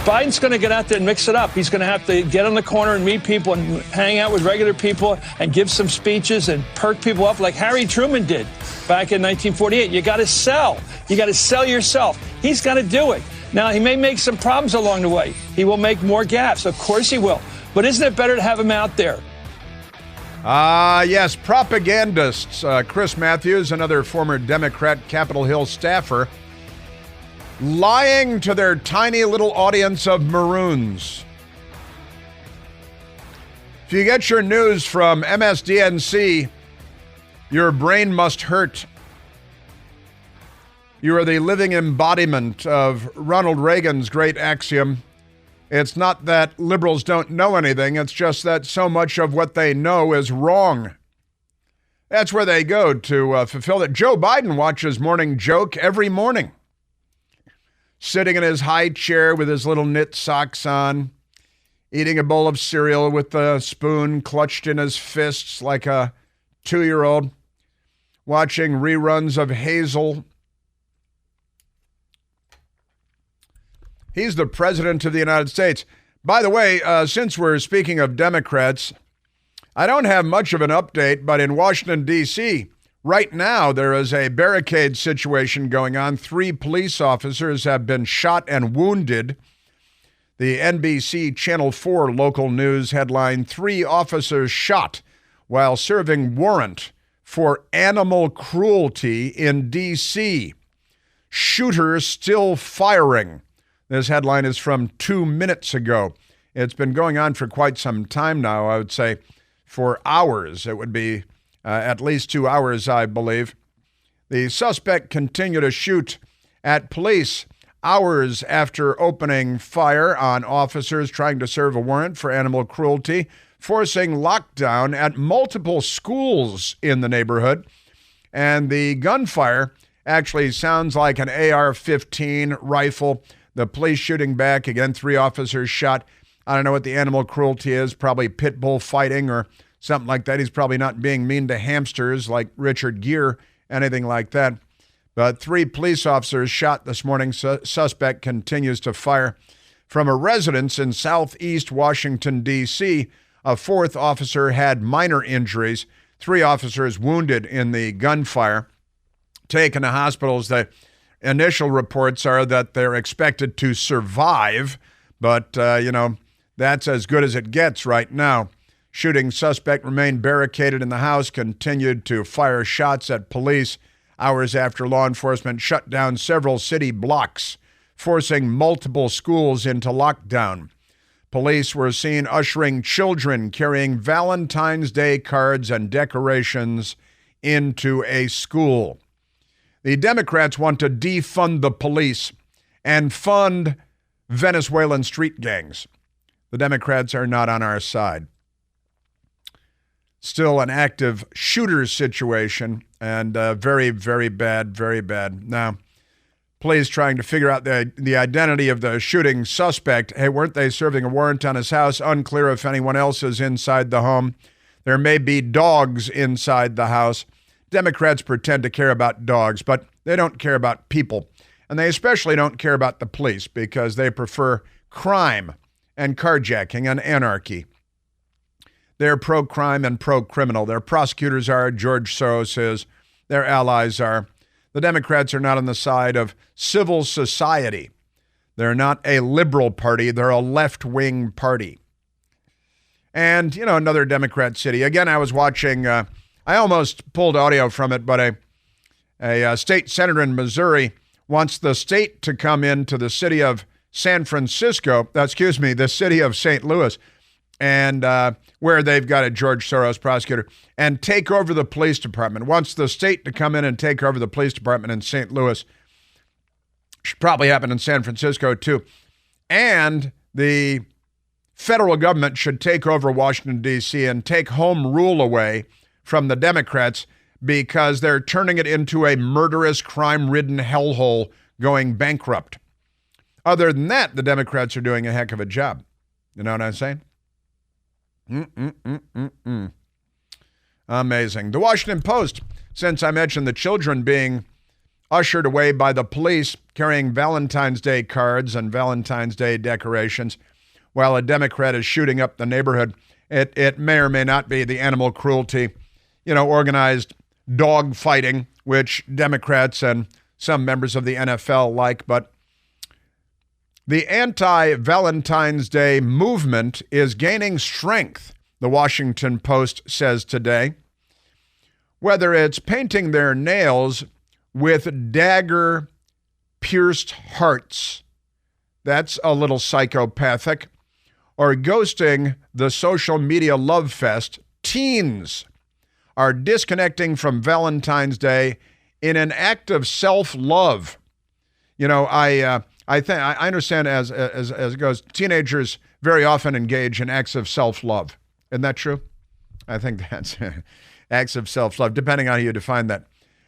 Biden's going to get out there and mix it up. He's going to have to get on the corner and meet people and hang out with regular people and give some speeches and perk people up like Harry Truman did back in 1948. You got to sell. You got to sell yourself. He's got to do it. Now, he may make some problems along the way. He will make more gaffes. Of course he will. But isn't it better to have him out there? Yes, propagandists. Chris Matthews, another former Democrat Capitol Hill staffer, lying to their tiny little audience of maroons. If you get your news from MSDNC, your brain must hurt. You are the living embodiment of Ronald Reagan's great axiom. It's not that liberals don't know anything, it's just that so much of what they know is wrong. That's where they go to fulfill it. Joe Biden watches Morning Joke every morning, sitting in his high chair with his little knit socks on, eating a bowl of cereal with a spoon clutched in his fists like a 2-year-old, watching reruns of Hazel. He's the president of the United States. By the way, since we're speaking of Democrats, I don't have much of an update, but in Washington, D.C., right now, there is a barricade situation going on. 3 police officers have been shot and wounded. The NBC Channel 4 local news headline, 3 officers shot while serving warrant for animal cruelty in D.C. Shooter still firing. This headline is from 2 minutes ago. It's been going on for quite some time now, I would say for hours. It would be at least 2 hours, I believe. The suspect continued to shoot at police hours after opening fire on officers trying to serve a warrant for animal cruelty, forcing lockdown at multiple schools in the neighborhood. And the gunfire actually sounds like an AR-15 rifle. The police shooting back, again, 3 officers shot. I don't know what the animal cruelty is, probably pit bull fighting or something like that. He's probably not being mean to hamsters like Richard Gere, anything like that. But 3 police officers shot this morning. Suspect continues to fire. From a residence in southeast Washington, D.C., a 4th officer had minor injuries. 3 officers wounded in the gunfire, taken to hospitals. The initial reports are that they're expected to survive, but, that's as good as it gets right now. Shooting suspect remained barricaded in the house, continued to fire shots at police hours after law enforcement shut down several city blocks, forcing multiple schools into lockdown. Police were seen ushering children carrying Valentine's Day cards and decorations into a school. The Democrats want to defund the police and fund Venezuelan street gangs. The Democrats are not on our side. Still an active shooter situation, and very, very bad, very bad. Now, police trying to figure out the identity of the shooting suspect. Hey, weren't they serving a warrant on his house? Unclear if anyone else is inside the home. There may be dogs inside the house. Democrats pretend to care about dogs, but they don't care about people. And they especially don't care about the police because they prefer crime and carjacking and anarchy. They're pro-crime and pro-criminal. Their prosecutors are, George Soros is, their allies are. The Democrats are not on the side of civil society. They're not a liberal party. They're a left-wing party. And, another Democrat city. Again, I was watching, I almost pulled audio from it, but a state senator in Missouri wants the state to come into the city of the city of St. Louis, and where they've got a George Soros prosecutor, and take over the police department. Wants the state to come in and take over the police department in St. Louis. Should probably happen in San Francisco, too. And the federal government should take over Washington, D.C. and take home rule away from the Democrats because they're turning it into a murderous, crime-ridden hellhole going bankrupt. Other than that, the Democrats are doing a heck of a job. You know what I'm saying? Amazing. The Washington Post, since I mentioned the children being ushered away by the police carrying Valentine's Day cards and Valentine's Day decorations while a Democrat is shooting up the neighborhood. It may or may not be the animal cruelty, organized dog fighting, which Democrats and some members of the NFL like, but the anti-Valentine's Day movement is gaining strength, the Washington Post says today. Whether it's painting their nails with dagger-pierced hearts, that's a little psychopathic, or ghosting the social media love fest, teens are disconnecting from Valentine's Day in an act of self-love. I understand as it goes, teenagers very often engage in acts of self-love. Isn't that true? I think that's acts of self-love, depending on how you define that.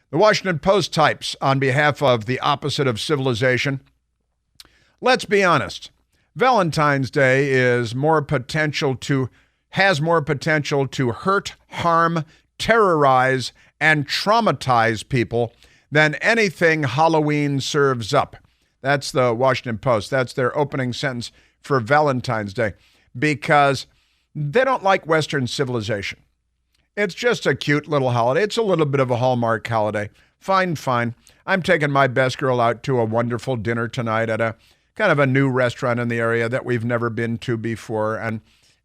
The Washington Post types on behalf of the opposite of civilization. Let's be honest. Valentine's Day has more potential to hurt, harm, terrorize, and traumatize people than anything Halloween serves up. That's the Washington Post. That's their opening sentence for Valentine's Day, because they don't like Western civilization. It's just a cute little holiday. It's a little bit of a Hallmark holiday. Fine. I'm taking my best girl out to a wonderful dinner tonight at a kind of a new restaurant in the area that we've never been to before.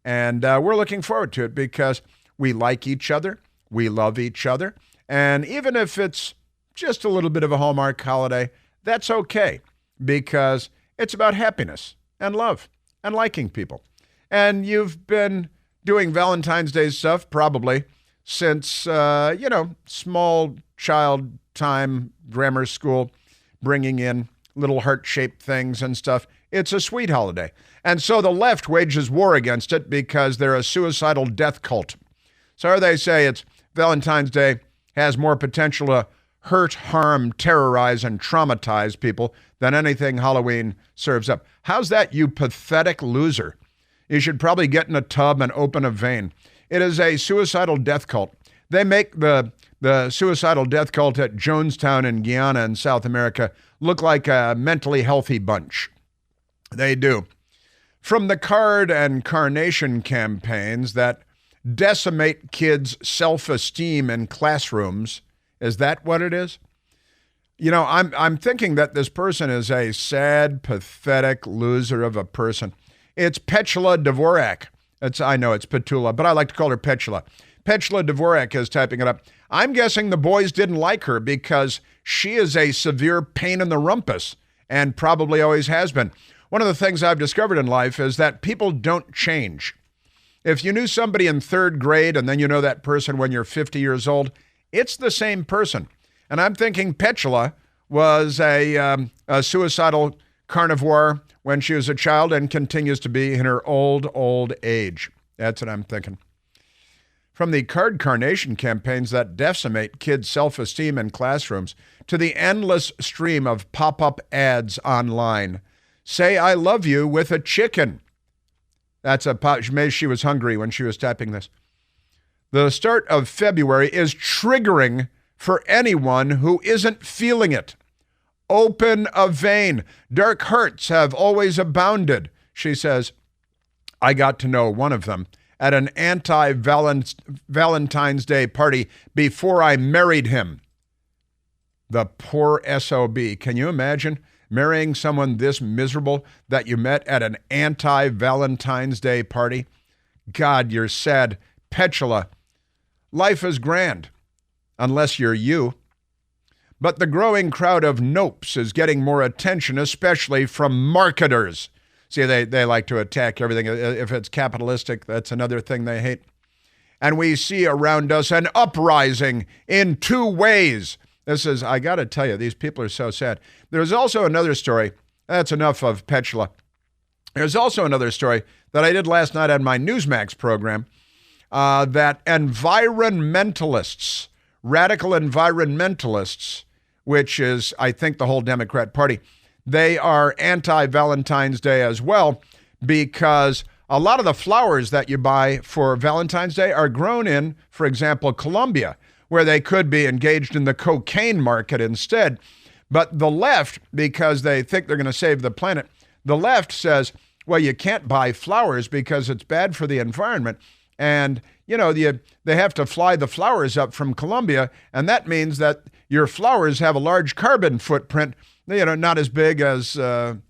And we're looking forward to it because we like each other. We love each other. And even if it's just a little bit of a Hallmark holiday, that's okay, because it's about happiness and love and liking people. And you've been doing Valentine's Day stuff probably since, small child time, grammar school, bringing in little heart-shaped things and stuff. It's a sweet holiday. And so the left wages war against it because they're a suicidal death cult. So they say it's Valentine's Day has more potential to hurt, harm, terrorize, and traumatize people than anything Halloween serves up. How's that, you pathetic loser? You should probably get in a tub and open a vein. It is a suicidal death cult. They make the suicidal death cult at Jonestown in Guyana in South America look like a mentally healthy bunch. They do. From the card and carnation campaigns that decimate kids' self-esteem in classrooms, is that what it is? I'm thinking that this person is a sad, pathetic loser of a person. It's Petula Dvorak. I know it's Petula, but I like to call her Petula. Petula Dvorak is typing it up. I'm guessing the boys didn't like her because she is a severe pain in the rumpus and probably always has been. One of the things I've discovered in life is that people don't change. If you knew somebody in third grade and then you know that person when you're 50 years old, it's the same person. And I'm thinking Petula was a suicidal carnivore when she was a child and continues to be in her old age. That's what I'm thinking. From the card carnation campaigns that decimate kids' self-esteem in classrooms to the endless stream of pop-up ads online. Say I love you with a chicken. That's maybe she was hungry when she was typing this. The start of February is triggering for anyone who isn't feeling it. Open a vein. Dark hearts have always abounded, she says. I got to know one of them at an anti-Valentine's Day party before I married him. The poor SOB. Can you imagine marrying someone this miserable that you met at an anti-Valentine's Day party? God, you're sad. Petula. Life is grand, unless you're you. But the growing crowd of nopes is getting more attention, especially from marketers. See, they like to attack everything. If it's capitalistic, that's another thing they hate. And we see around us an uprising in two ways. I got to tell you, these people are so sad. There's also another story. That's enough of Petula. There's also another story that I did last night on my Newsmax program, that environmentalists, radical environmentalists, which is, I think, the whole Democrat Party, they are anti-Valentine's Day as well, because a lot of the flowers that you buy for Valentine's Day are grown in, for example, Colombia, where they could be engaged in the cocaine market instead. But the left, because they think they're going to save the planet, the left says, well, you can't buy flowers because it's bad for the environment. And, they have to fly the flowers up from Colombia. And that means that your flowers have a large carbon footprint, not as big as, certain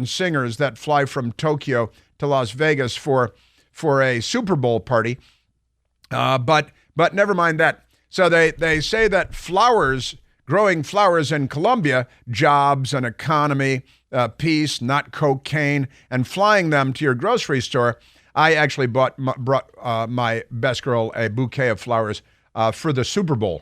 singers that fly from Tokyo to Las Vegas for a Super Bowl party. But never mind that. So they say that growing flowers in Colombia, jobs and economy, peace, not cocaine, and flying them to your grocery store. I actually brought my best girl a bouquet of flowers for the Super Bowl.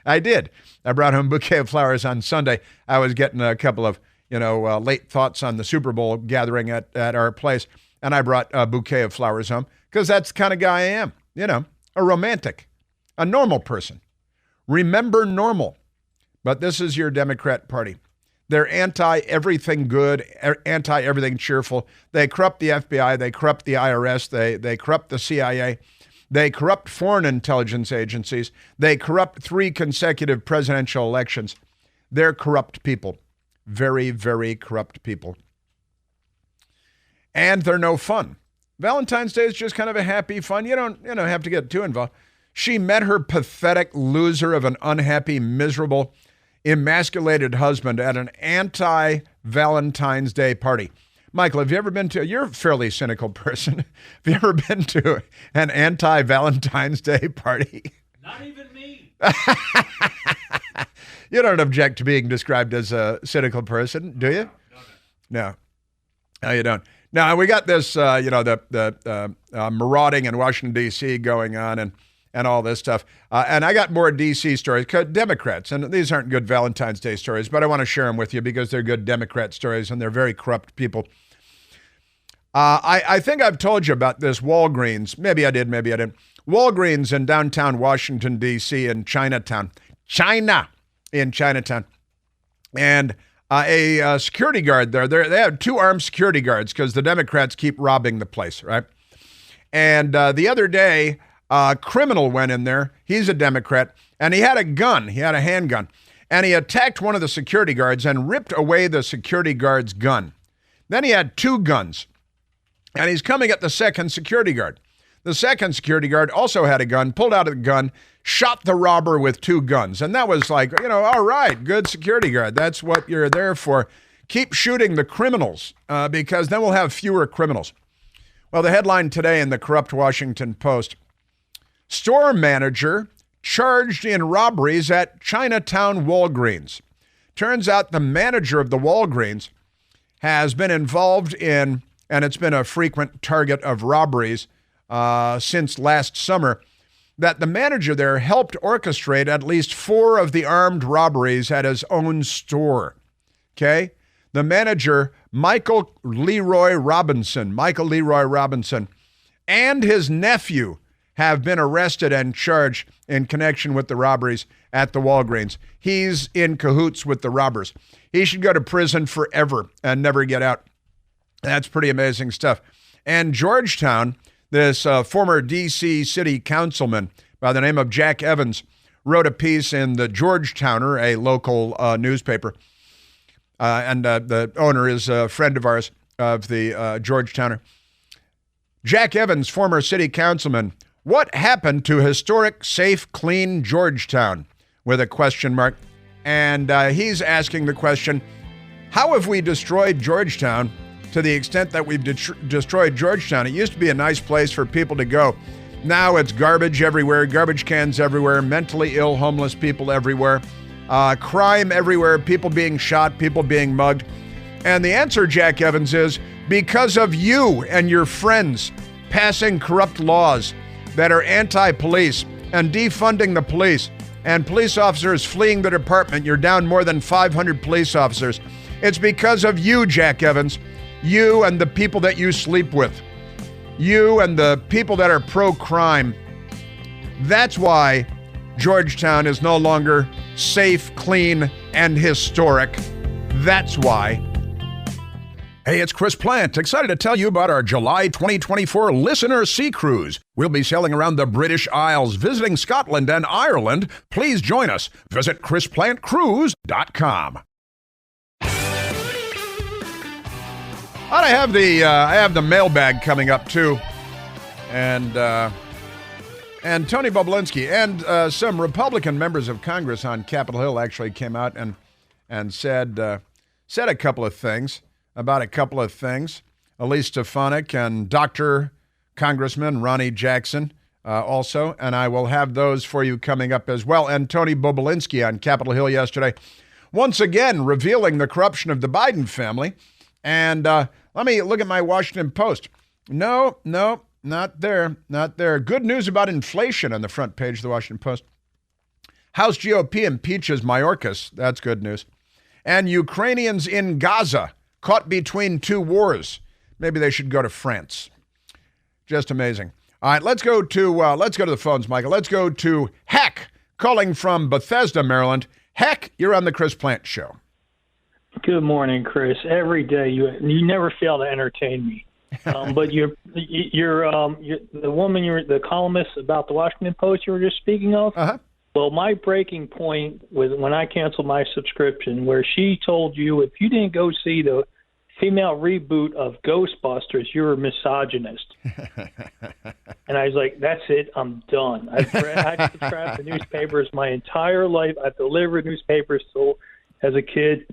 I did. I brought home a bouquet of flowers on Sunday. I was getting a couple of, late thoughts on the Super Bowl gathering at our place, and I brought a bouquet of flowers home because that's the kind of guy I am, a romantic, a normal person. Remember normal. But this is your Democrat Party. They're anti-everything good, anti-everything cheerful. They corrupt the FBI. They corrupt the IRS. They corrupt the CIA. They corrupt foreign intelligence agencies. They corrupt 3 consecutive presidential elections. They're corrupt people. Very, very corrupt people. And they're no fun. Valentine's Day is just kind of a happy fun. You don't have to get too involved. She met her pathetic loser of an unhappy, miserable, emasculated husband at an anti-Valentine's Day party. Michael, have you ever been to, you're a fairly cynical person. Have you ever been to an anti-Valentine's Day party? Not even me. You don't object to being described as a cynical person, do you? No, you don't. Now, we got this, the marauding in Washington, D.C. going on and all this stuff. And I got more D.C. stories, Democrats, and these aren't good Valentine's Day stories, but I want to share them with you because they're good Democrat stories and they're very corrupt people. I think I've told you about this Walgreens. Maybe I did, maybe I didn't. Walgreens in downtown Washington, D.C. in Chinatown. And a security guard there. They have 2 armed security guards because the Democrats keep robbing the place, right? And the other day, a criminal went in there. He's a Democrat, and he had a gun. He had a handgun. And he attacked one of the security guards and ripped away the security guard's gun. Then he had 2 guns, and he's coming at the second security guard. The second security guard also had a gun, pulled out a gun, shot the robber with 2 guns. And that was like, all right, good security guard. That's what you're there for. Keep shooting the criminals because then we'll have fewer criminals. Well, the headline today in the corrupt Washington Post, store manager charged in robberies at Chinatown Walgreens. Turns out the manager of the Walgreens has been involved in, and it's been a frequent target of robberies since last summer, that the manager there helped orchestrate at least 4 of the armed robberies at his own store. Okay? The manager, Michael Leroy Robinson, and his nephew have been arrested and charged in connection with the robberies at the Walgreens. He's in cahoots with the robbers. He should go to prison forever and never get out. That's pretty amazing stuff. And Georgetown, this former D.C. city councilman by the name of Jack Evans, wrote a piece in the Georgetowner, a local newspaper. And the owner is a friend of ours, of the Georgetowner. Jack Evans, former city councilman, what happened to historic, safe, clean Georgetown? With a question mark. And he's asking the question, how have we destroyed Georgetown to the extent that we've destroyed Georgetown? It used to be a nice place for people to go. Now it's garbage everywhere, garbage cans everywhere, mentally ill, homeless people everywhere, crime everywhere, people being shot, people being mugged. And the answer, Jack Evans, is because of you and your friends passing corrupt laws that are anti-police and defunding the police and police officers fleeing the department. You're down more than 500 police officers. It's because of you, Jack Evans, you and the people that you sleep with, you and the people that are pro-crime. That's why Georgetown is no longer safe, clean, and historic. That's why. Hey, it's Chris Plant. Excited to tell you about our July 2024 Listener Sea Cruise. We'll be sailing around the British Isles, visiting Scotland and Ireland. Please join us. Visit chrisplantcruise.com. I have the mailbag coming up too, and Tony Bobulinski and some Republican members of Congress on Capitol Hill actually came out and said a couple of things about a couple of things. Elise Stefanik and Dr. Congressman Ronnie Jackson also, and I will have those for you coming up as well. And Tony Bobulinski on Capitol Hill yesterday, once again revealing the corruption of the Biden family. And let me look at my Washington Post. No, not there. Good news about inflation on the front page of the Washington Post. House GOP impeaches Mayorkas. That's good news. And Ukrainians in Gaza caught between two wars. Maybe they should go to France. Just amazing. All right, let's go to the phones, Michael. Let's go to Heck, calling from Bethesda, Maryland. Heck, you're on the Chris Plant Show. Good morning, Chris. Every day you never fail to entertain me. But you're the woman, you're the columnist about the Washington Post you were just speaking of. Uh-huh. Well, my breaking point was when I canceled my subscription, where she told you if you didn't go see the female reboot of Ghostbusters, you're a misogynist. And I was like, that's it, I'm done. I've subscribed to newspapers my entire life. I've delivered newspapers till as a kid.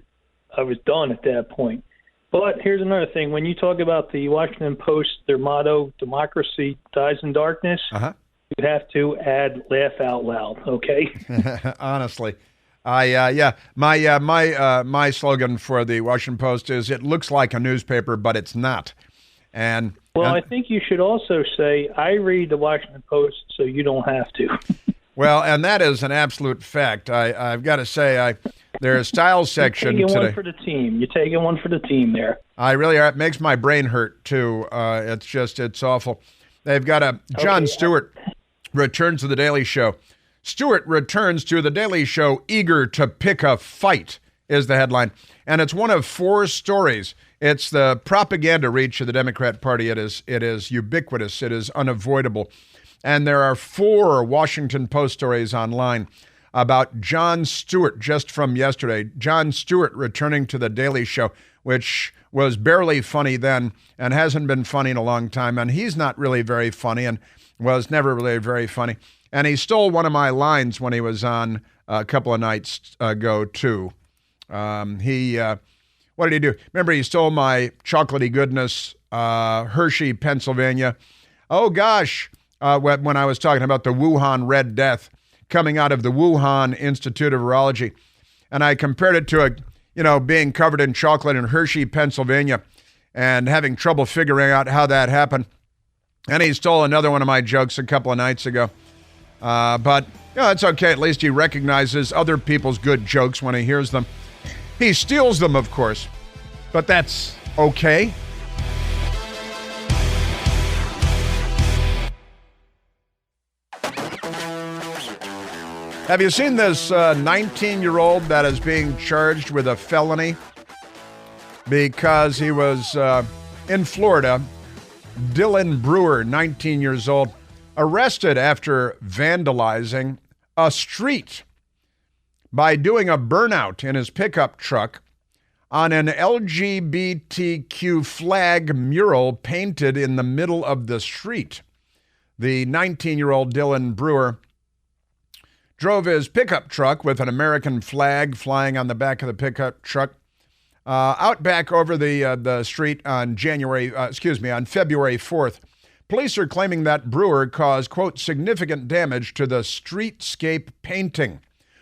I was done at that point. But here's another thing. When you talk about the Washington Post, their motto, democracy dies in darkness, you have to add laugh out loud, okay? Honestly. My slogan for the Washington Post is it looks like a newspaper, but it's not. I think you should also say, I read the Washington Post, so you don't have to. Well, and that is an absolute fact. I've got to say, their style section You're taking today. One for the team. You're taking one for the team there. I really are. It makes my brain hurt, too. It's awful. They've got Jon Stewart returns to The Daily Show. Stewart returns to The Daily Show eager to pick a fight is the headline. And it's one of four stories. It's the propaganda reach of the Democrat Party. It is ubiquitous. It is unavoidable. And there are four Washington Post stories online about Jon Stewart just from yesterday. Jon Stewart returning to The Daily Show, which was barely funny then and hasn't been funny in a long time. And he's not really very funny and was never really very funny. And he stole one of my lines when he was on a couple of nights ago, too. What did he do? Remember, he stole my chocolatey goodness, Hershey, Pennsylvania. Oh, gosh, when I was talking about the Wuhan Red Death coming out of the Wuhan Institute of Virology. And I compared it to being covered in chocolate in Hershey, Pennsylvania, and having trouble figuring out how that happened. And he stole another one of my jokes a couple of nights ago. But it's okay. At least he recognizes other people's good jokes when he hears them. He steals them, of course, but that's okay. Have you seen this 19-year-old that is being charged with a felony because he was in Florida? Dylan Brewer, 19 years old, arrested after vandalizing a street by doing a burnout in his pickup truck on an LGBTQ flag mural painted in the middle of the street. The 19-year-old Dylan Brewer drove his pickup truck with an American flag flying on the back of the pickup truck out back over the street on February 4th. Police are claiming that Brewer caused, quote, significant damage to the streetscape painting,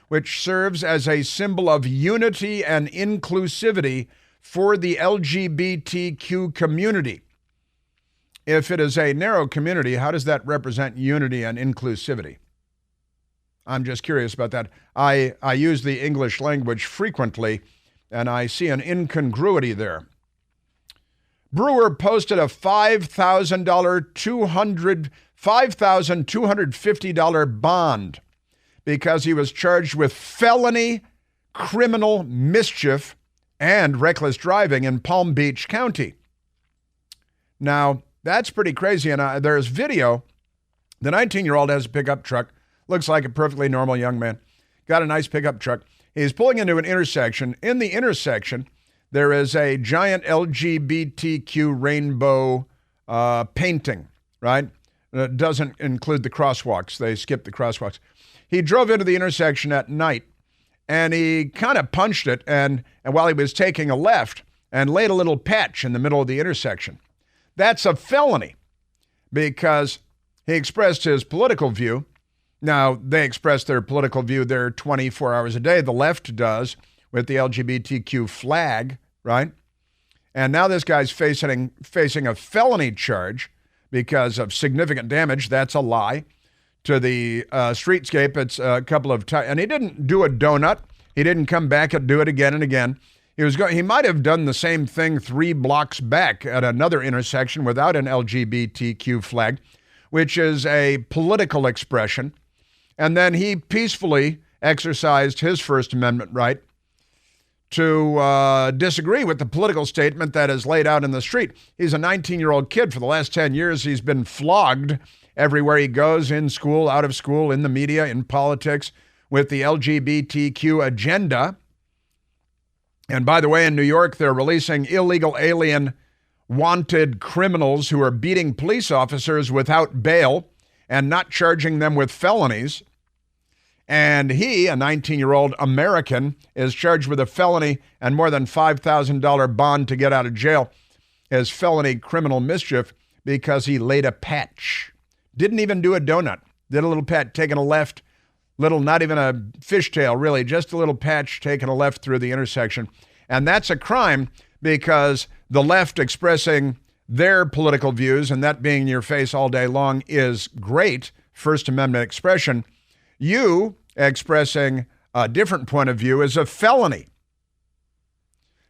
which serves as a symbol of unity and inclusivity for the LGBTQ community. If it is a narrow community, how does that represent unity and inclusivity? I'm just curious about that. I use the English language frequently, and I see an incongruity there. Brewer posted a $5,250 bond because he was charged with felony criminal mischief and reckless driving in Palm Beach County. Now, that's pretty crazy. And there's video. The 19-year-old has a pickup truck. Looks like a perfectly normal young man. Got a nice pickup truck. He's pulling into an intersection. In the intersection, there is a giant LGBTQ rainbow painting, right? It doesn't include the crosswalks. They skip the crosswalks. He drove into the intersection at night, and he kind of punched it, and while he was taking a left, and laid a little patch in the middle of the intersection. That's a felony because he expressed his political view. Now, they express their political view there 24 hours a day. The left does with the LGBTQ flag, right? And now this guy's facing a felony charge because of significant damage. That's a lie to the streetscape. It's a couple of times. And he didn't do a donut. He didn't come back and do it again and again. He might have done the same thing 3 blocks back at another intersection without an LGBTQ flag, which is a political expression. And then he peacefully exercised his First Amendment right to disagree with the political statement that is laid out in the street. He's a 19-year-old kid. For the last 10 years, he's been flogged everywhere he goes, in school, out of school, in the media, in politics, with the LGBTQ agenda. And by the way, in New York, they're releasing illegal alien wanted criminals who are beating police officers without bail and not charging them with felonies. And he, a 19-year-old American, is charged with a felony and more than $5,000 bond to get out of jail as felony criminal mischief because he laid a patch. Didn't even do a donut. Did a little patch, taking a left, little, not even a fishtail, really, just a little patch taking a left through the intersection. And that's a crime because the left expressing their political views, and that being in your face all day long, is great First Amendment expression. You expressing a different point of view is a felony.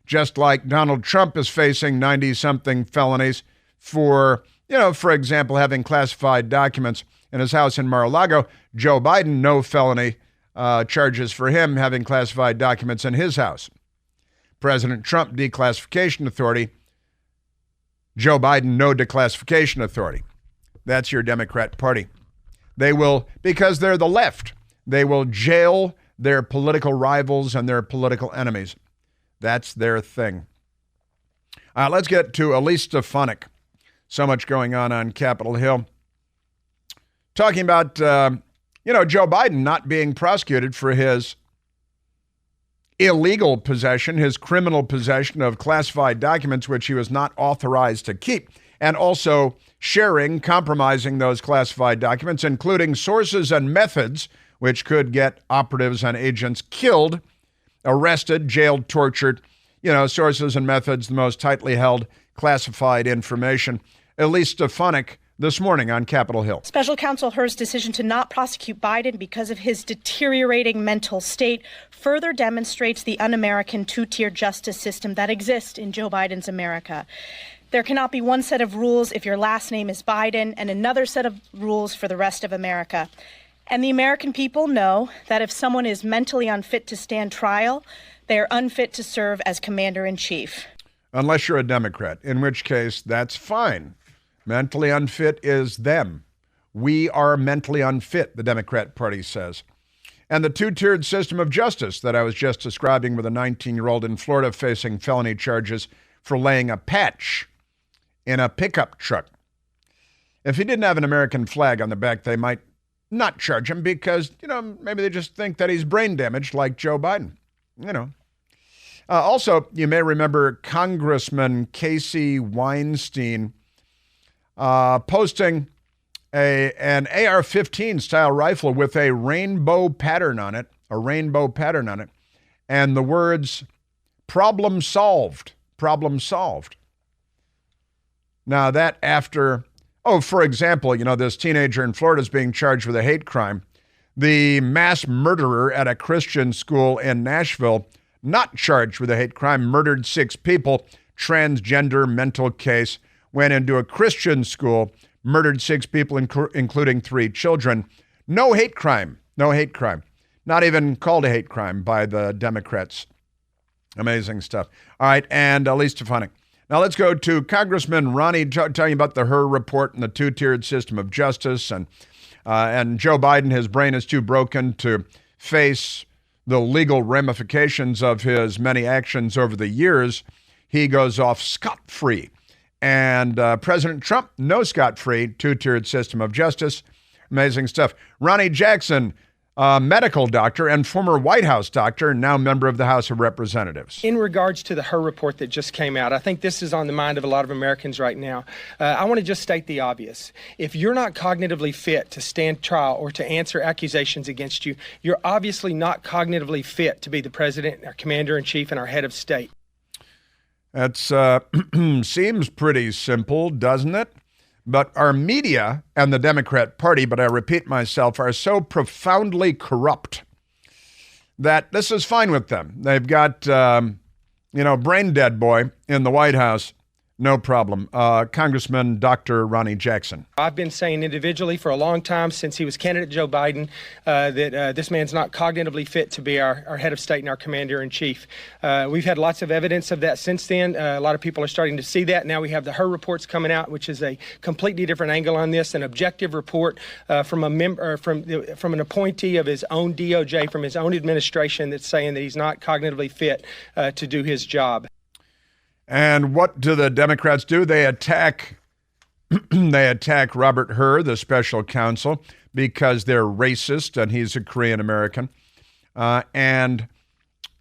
Just like Donald Trump is facing 90-something felonies for, for example, having classified documents in his house in Mar-a-Lago. Joe Biden, no felony charges for him having classified documents in his house. President Trump, declassification authority. Joe Biden, no declassification authority. That's your Democrat Party. They will, because they're the left, they will jail their political rivals and their political enemies. That's their thing. Let's get to Elise Stefanik. So much going on Capitol Hill. Talking about, Joe Biden not being prosecuted for his illegal possession, his criminal possession of classified documents, which he was not authorized to keep, and also sharing, compromising those classified documents, including sources and methods, which could get operatives and agents killed, arrested, jailed, tortured, sources and methods, the most tightly held classified information. Elise Stefanik this morning on Capitol Hill. Special Counsel Hur's decision to not prosecute Biden because of his deteriorating mental state further demonstrates the un-American two-tier justice system that exists in Joe Biden's America. There cannot be one set of rules if your last name is Biden and another set of rules for the rest of America. And the American people know that if someone is mentally unfit to stand trial, they are unfit to serve as commander-in-chief. Unless you're a Democrat, in which case that's fine. Mentally unfit is them. We are mentally unfit, the Democrat Party says. And the two-tiered system of justice that I was just describing with a 19-year-old in Florida facing felony charges for laying a patch in a pickup truck. If he didn't have an American flag on the back, they might not charge him because, maybe they just think that he's brain damaged like Joe Biden, Also, you may remember Congressman Casey Weinstein posting an AR-15 style rifle with a rainbow pattern on it, and the words, problem solved. Now that after, for example, this teenager in Florida is being charged with a hate crime. The mass murderer at a Christian school in Nashville, not charged with a hate crime, murdered 6 people, transgender mental case, went into a Christian school, murdered 6 people, including 3 children. No hate crime. Not even called a hate crime by the Democrats. Amazing stuff. All right, and Elise Stefanik. Now let's go to Congressman Ronnie telling you about the Hur report and the two-tiered system of justice. And Joe Biden, his brain is too broken to face the legal ramifications of his many actions over the years. He goes off scot-free. And President Trump, no scot-free, two-tiered system of justice. Amazing stuff. Ronnie Jackson, medical doctor and former White House doctor, now member of the House of Representatives. In regards to the Hur report that just came out, I think this is on the mind of a lot of Americans right now. I want to just state the obvious. If you're not cognitively fit to stand trial or to answer accusations against you, you're obviously not cognitively fit to be the president, our commander-in-chief, and our head of state. That seems pretty simple, doesn't it? But our media and the Democrat Party, but I repeat myself, are so profoundly corrupt that this is fine with them. They've got, brain dead boy in the White House. No problem. Congressman Dr. Ronnie Jackson. I've been saying individually for a long time since he was candidate Joe Biden that this man's not cognitively fit to be our head of state and our commander-in-chief. We've had lots of evidence of that since then. A lot of people are starting to see that. Now we have the Hur reports coming out, which is a completely different angle on this, an objective report from a member from an appointee of his own DOJ, from his own administration, that's saying that he's not cognitively fit to do his job. And what do the Democrats do? They attack Robert Hur, the special counsel, because they're racist and he's a Korean American. And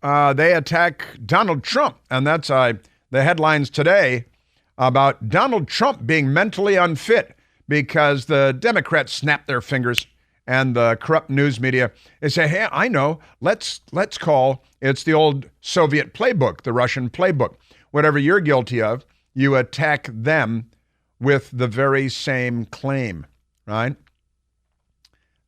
they attack Donald Trump. And that's the headlines today about Donald Trump being mentally unfit because the Democrats snap their fingers and the corrupt news media, they say, hey, I know, let's call, it's the old Soviet playbook, the Russian playbook. Whatever you're guilty of, you attack them with the very same claim, right?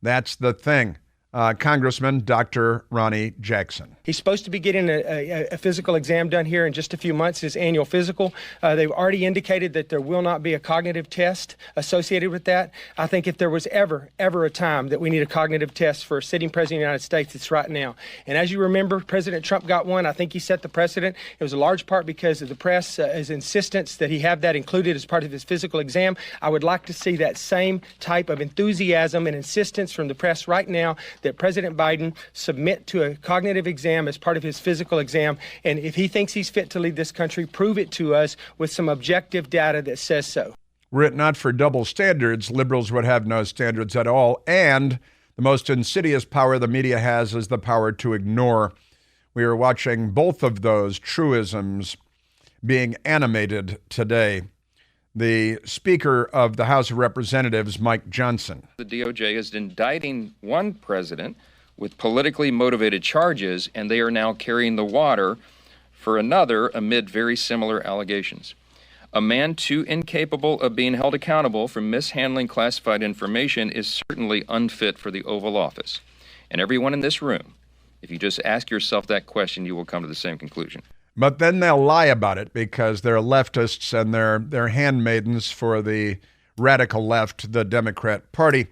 That's the thing. Congressman Dr. Ronnie Jackson. He's supposed to be getting a physical exam done here in just a few months, his annual physical. They've already indicated that there will not be a cognitive test associated with that. I think if there was ever a time that we need a cognitive test for a sitting president of the United States, it's right now. And as you remember, President Trump got one. I think he set the precedent. It was a large part because of the press's insistence that he have that included as part of his physical exam. I would like to see that same type of enthusiasm and insistence from the press right now that President Biden submit to a cognitive exam as part of his physical exam. And if he thinks he's fit to lead this country, prove it to us with some objective data that says so. Were it not for double standards, liberals would have no standards at all. And the most insidious power the media has is the power to ignore. We are watching both of those truisms being animated today. The Speaker of the House of Representatives, Mike Johnson. The DOJ is indicting one president with politically motivated charges, and they are now carrying the water for another amid very similar allegations. A man too incapable of being held accountable for mishandling classified information is certainly unfit for the Oval Office. And everyone in this room, if you just ask yourself that question, you will come to the same conclusion. But then they'll lie about it because they're leftists and they're handmaidens for the radical left, the Democrat Party.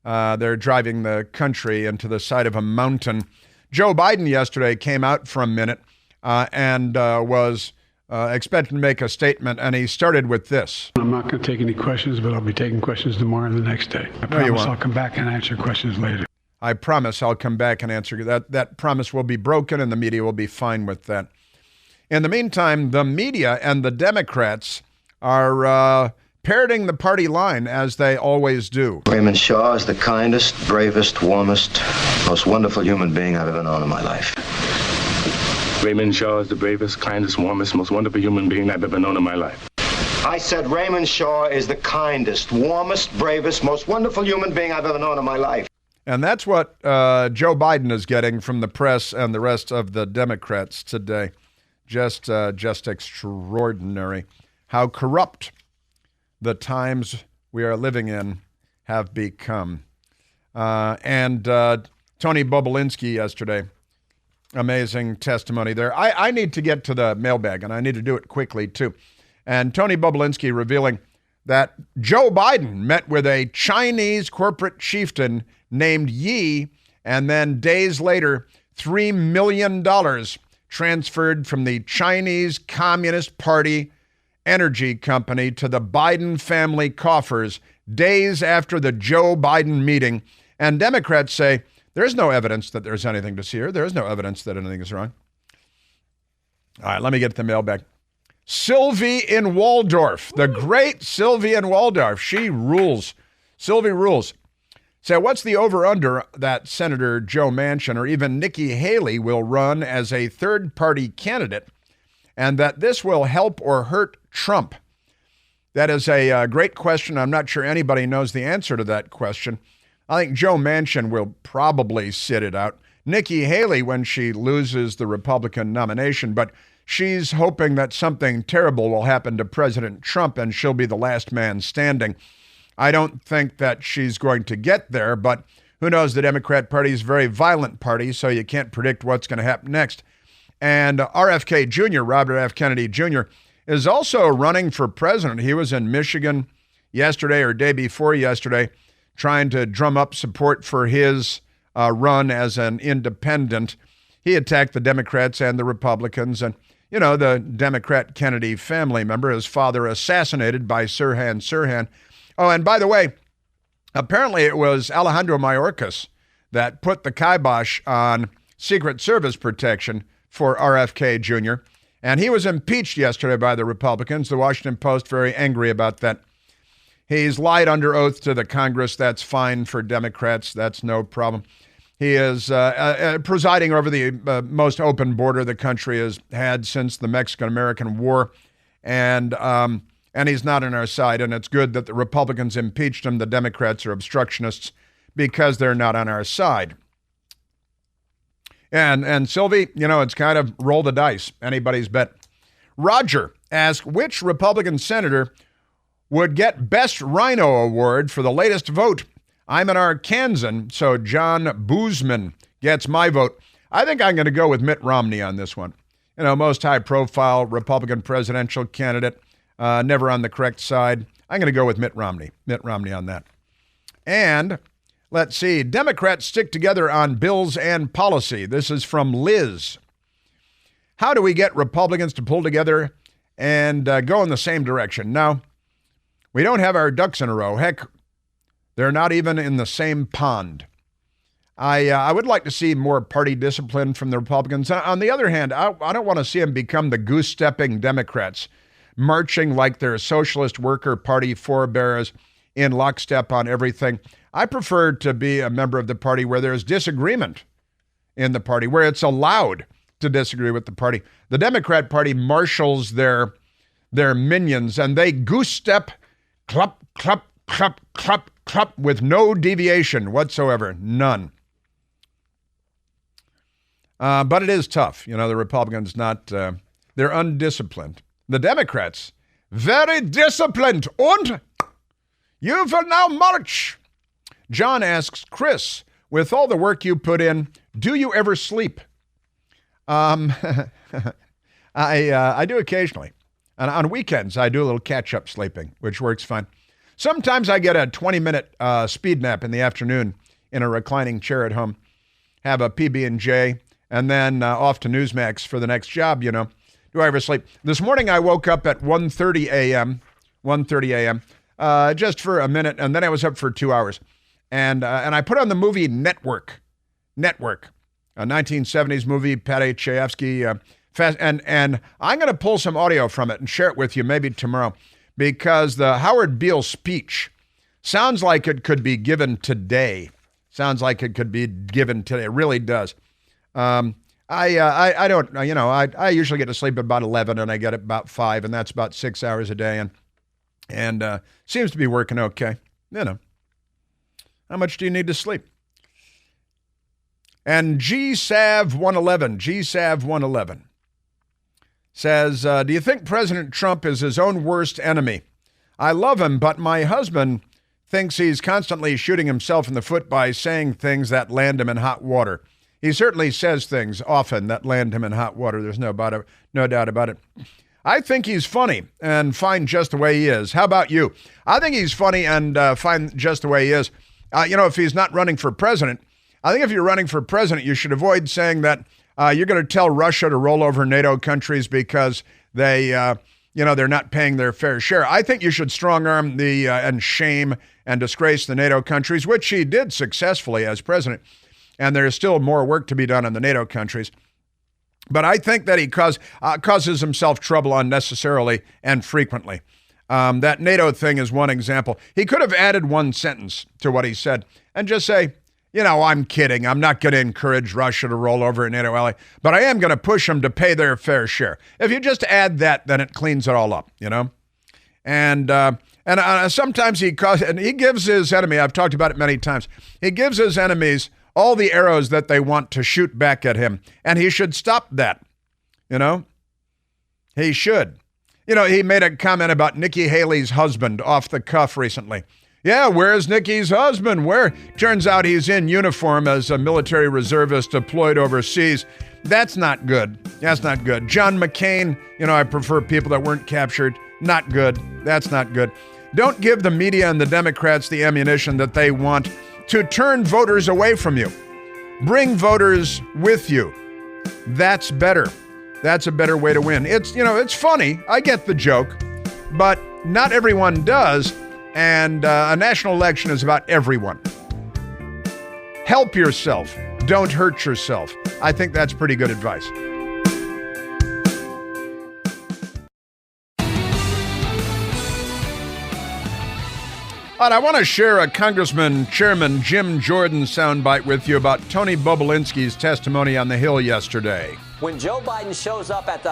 They're driving the country into the side of a mountain. Joe Biden yesterday came out for a minute and was expecting to make a statement, and he started with this. I'm not going to take any questions, but I'll be taking questions tomorrow and the next day. I promise I'll come back and answer questions later. I promise I'll come back and answer that. That promise will be broken, and the media will be fine with that. In the meantime, the media and the Democrats are parroting the party line, as they always do. Raymond Shaw is the kindest, bravest, warmest, most wonderful human being I've ever known in my life. Raymond Shaw is the bravest, kindest, warmest, most wonderful human being I've ever known in my life. I said Raymond Shaw is the kindest, warmest, bravest, most wonderful human being I've ever known in my life. And that's what Joe Biden is getting from the press and the rest of the Democrats today. Just extraordinary how corrupt the times we are living in have become. And Tony Bobulinski yesterday, amazing testimony there. I need to get to the mailbag, and I need to do it quickly, too. And Tony Bobulinski revealing that Joe Biden met with a Chinese corporate chieftain named Yi, and then days later, $3 million transferred from the Chinese Communist Party energy company to the Biden family coffers days after the Joe Biden meeting. And Democrats say there's no evidence that there's anything to see here. There's no evidence that anything is wrong. All right, let me get to the mailbag. Sylvie in Waldorf, the great Sylvie in Waldorf. She rules. Sylvie rules. So what's the over-under that Senator Joe Manchin or even Nikki Haley will run as a third-party candidate, and that this will help or hurt Trump? That is a great question. I'm not sure anybody knows the answer to that question. I think Joe Manchin will probably sit it out. Nikki Haley when she loses the Republican nomination, but she's hoping that something terrible will happen to President Trump and she'll be the last man standing. I don't think that she's going to get there, but who knows? The Democrat Party is a very violent party, so you can't predict what's going to happen next. And RFK Jr., Robert F. Kennedy Jr., is also running for president. He was in Michigan yesterday or day before yesterday trying to drum up support for his run as an independent. He attacked the Democrats and the Republicans and, you know, the Democrat Kennedy family member, his father assassinated by Sirhan Sirhan. Oh, and by the way, apparently it was Alejandro Mayorkas that put the kibosh on Secret Service protection for RFK Jr., and he was impeached yesterday by the Republicans. The Washington Post very angry about that. He's lied under oath to the Congress. That's fine for Democrats. That's no problem. He is presiding over the most open border the country has had since the Mexican-American War, and he's not on our side. And it's good that the Republicans impeached him. The Democrats are obstructionists because they're not on our side. And Sylvie, you know, it's kind of roll the dice, anybody's bet. Roger asked which Republican senator would get Best Rhino Award for the latest vote. I'm an Arkansan, so John Boozman gets my vote. I think I'm going to go with Mitt Romney on this one. You know, most high-profile Republican presidential candidate, never on the correct side. I'm going to go with Mitt Romney. Mitt Romney on that. And let's see, Democrats stick together on bills and policy. This is from Liz. How do we get Republicans to pull together and go in the same direction? Now, we don't have our ducks in a row. Heck, they're not even in the same pond. I would like to see more party discipline from the Republicans. On the other hand, I don't want to see them become the goose-stepping Democrats, marching like they're Socialist Worker Party forebears in lockstep on everything. I prefer to be a member of the party where there's disagreement in the party, where it's allowed to disagree with the party. The Democrat Party marshals their minions, and they goose-step, clup, clup, clup, clup, clup, with no deviation whatsoever, none. But it is tough. You know, the Republicans they're undisciplined. The Democrats, very disciplined. And you will now march. John asks, Chris, with all the work you put in, do you ever sleep? I do occasionally. And on weekends, I do a little catch-up sleeping, which works fine. Sometimes I get a 20-minute speed nap in the afternoon in a reclining chair at home, have a PB&J, and then off to Newsmax for the next job, you know. Do I ever sleep? This morning I woke up at 1:30 a.m., just for a minute, and then I was up for 2 hours. And I put on the movie Network, a 1970s movie, Paddy Chayefsky, and I'm going to pull some audio from it and share it with you maybe tomorrow, because the Howard Beale speech sounds like it could be given today. It really does. I don't, you know, I usually get to sleep at about 11 and I get up about 5, and that's about 6 hours a day, and seems to be working okay. You know, how much do you need to sleep? And GSAV111 says, do you think President Trump is his own worst enemy? I love him, but my husband thinks he's constantly shooting himself in the foot by saying things that land him in hot water. He certainly says things often that land him in hot water. There's no doubt about it. I think he's funny and fine just the way he is. How about you? I think he's funny and fine just the way he is. You know, if he's not running for president, I think if you're running for president, you should avoid saying that You're going to tell Russia to roll over NATO countries because they're not paying their fair share. I think you should strong arm and shame and disgrace the NATO countries, which he did successfully as president. And there is still more work to be done in the NATO countries. But I think that he causes himself trouble unnecessarily and frequently. That NATO thing is one example. He could have added one sentence to what he said and just say, I'm kidding. I'm not going to encourage Russia to roll over a NATO ally, but I am going to push them to pay their fair share. If you just add that, then it cleans it all up, And sometimes he gives his enemy, I've talked about it many times, he gives his enemies all the arrows that they want to shoot back at him, and he should stop that, He should. He made a comment about Nikki Haley's husband off the cuff recently. Yeah, where's Nikki's husband? Where? Turns out he's in uniform as a military reservist deployed overseas. That's not good. That's not good. John McCain, I prefer people that weren't captured. Not good. That's not good. Don't give the media and the Democrats the ammunition that they want to turn voters away from you. Bring voters with you. That's better. That's a better way to win. It's funny. I get the joke, but not everyone does. And a national election is about everyone. Help yourself. Don't hurt yourself. I think that's pretty good advice. And I want to share a Congressman Chairman Jim Jordan soundbite with you about Tony Bobulinski's testimony on the Hill yesterday. When Joe Biden shows up at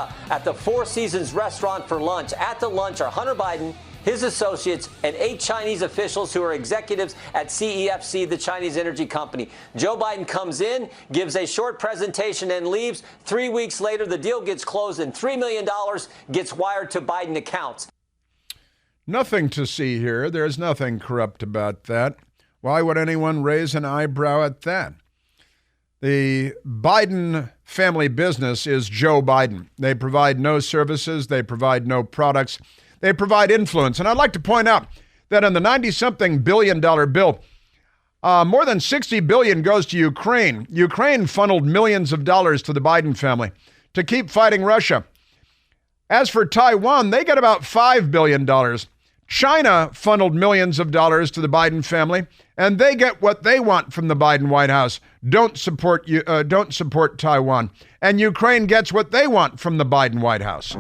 the Four Seasons restaurant for lunch, at the lunch are Hunter Biden, his associates, and 8 Chinese officials who are executives at CEFC, the Chinese energy company. Joe Biden comes in, gives a short presentation, and leaves. 3 weeks later, the deal gets closed, and $3 million gets wired to Biden accounts. Nothing to see here. There's nothing corrupt about that. Why would anyone raise an eyebrow at that? The Biden family business is Joe Biden. They provide no services. They provide no products. They provide influence. And I'd like to point out that in the 90-something billion dollar bill, more than $60 billion goes to Ukraine. Ukraine funneled millions of dollars to the Biden family to keep fighting Russia. As for Taiwan, they get about $5 billion. China funneled millions of dollars to the Biden family, and they get what they want from the Biden White House. Don't support Taiwan. And Ukraine gets what they want from the Biden White House.